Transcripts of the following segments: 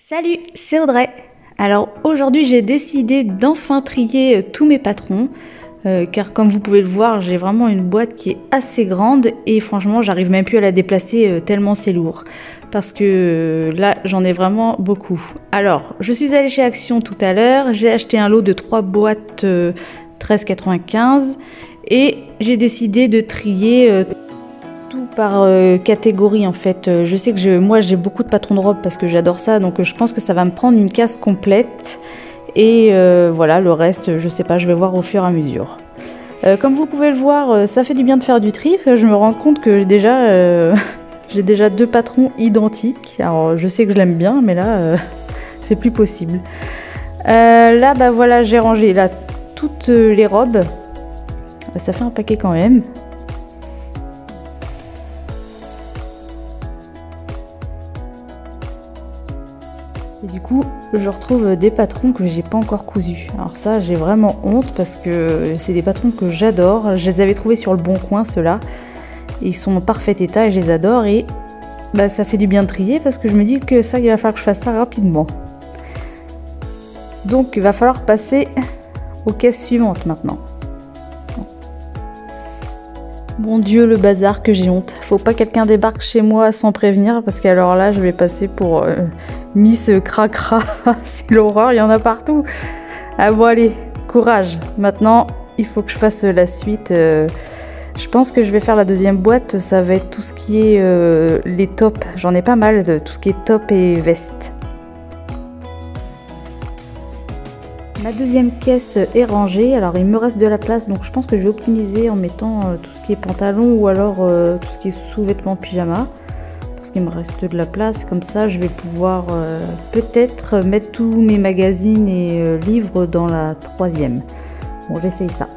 Salut, c'est Audrey. Alors aujourd'hui j'ai décidé d'enfin trier tous mes patrons car comme vous pouvez le voir j'ai vraiment une boîte qui est assez grande et franchement j'arrive même plus à la déplacer tellement c'est lourd parce que là j'en ai vraiment beaucoup. Alors je suis allée chez Action tout à l'heure, j'ai acheté un lot de 3 boîtes 13,95 et j'ai décidé de trier tout par catégorie en fait. Je sais que moi j'ai beaucoup de patrons de robe parce que j'adore ça, donc je pense que ça va me prendre une case complète et voilà, le reste je sais pas, je vais voir au fur et à mesure. Comme vous pouvez le voir, ça fait du bien de faire du tri parce que je me rends compte que j'ai déjà 2 patrons identiques. Alors je sais que je l'aime bien mais là c'est plus possible. Là bah voilà, j'ai rangé là toutes les robes, ça fait un paquet quand même. Et du coup, je retrouve des patrons que j'ai pas encore cousus. Alors ça, j'ai vraiment honte parce que c'est des patrons que j'adore. Je les avais trouvés sur le Bon Coin, ceux-là. Ils sont en parfait état et je les adore. Et bah, ça fait du bien de trier parce que je me dis que ça, il va falloir que je fasse ça rapidement. Donc, il va falloir passer aux caisses suivantes maintenant. Mon Dieu, le bazar que j'ai honte. Faut pas que quelqu'un débarque chez moi sans prévenir parce qu'alors là, je vais passer pour Miss Cracra. C'est l'horreur, il y en a partout. Ah bon, allez, courage. Maintenant, il faut que je fasse la suite. Je pense que je vais faire la deuxième boîte. Ça va être tout ce qui est les tops. J'en ai pas mal, tout ce qui est top et veste. Ma deuxième caisse est rangée, alors il me reste de la place donc je pense que je vais optimiser en mettant tout ce qui est pantalon ou alors tout ce qui est sous-vêtements pyjama parce qu'il me reste de la place, comme ça je vais pouvoir peut-être mettre tous mes magazines et livres dans la troisième. Bon, j'essaye ça.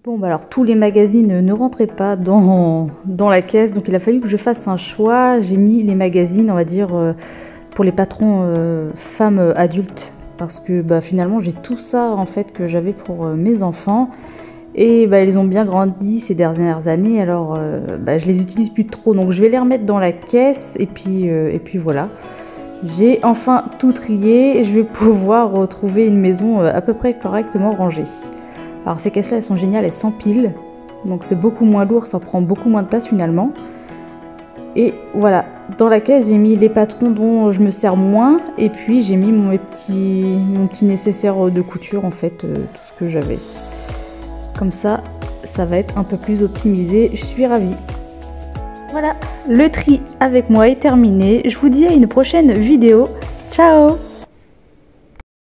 Bon bah alors tous les magazines ne rentraient pas dans la caisse, donc il a fallu que je fasse un choix. J'ai mis les magazines, on va dire, pour les patrons femmes adultes, parce que bah, finalement j'ai tout ça en fait que j'avais pour mes enfants, et bah, ils ont bien grandi ces dernières années, alors bah, je les utilise plus trop, donc je vais les remettre dans la caisse, et puis voilà. J'ai enfin tout trié, je vais pouvoir retrouver une maison à peu près correctement rangée. Alors ces caisses là elles sont géniales, elles s'empilent, donc c'est beaucoup moins lourd, ça prend beaucoup moins de place finalement. Et voilà, dans la caisse j'ai mis les patrons dont je me sers moins, et puis j'ai mis mon petit nécessaire de couture en fait, tout ce que j'avais. Comme ça, ça va être un peu plus optimisé, je suis ravie. Voilà, le tri avec moi est terminé, je vous dis à une prochaine vidéo, ciao!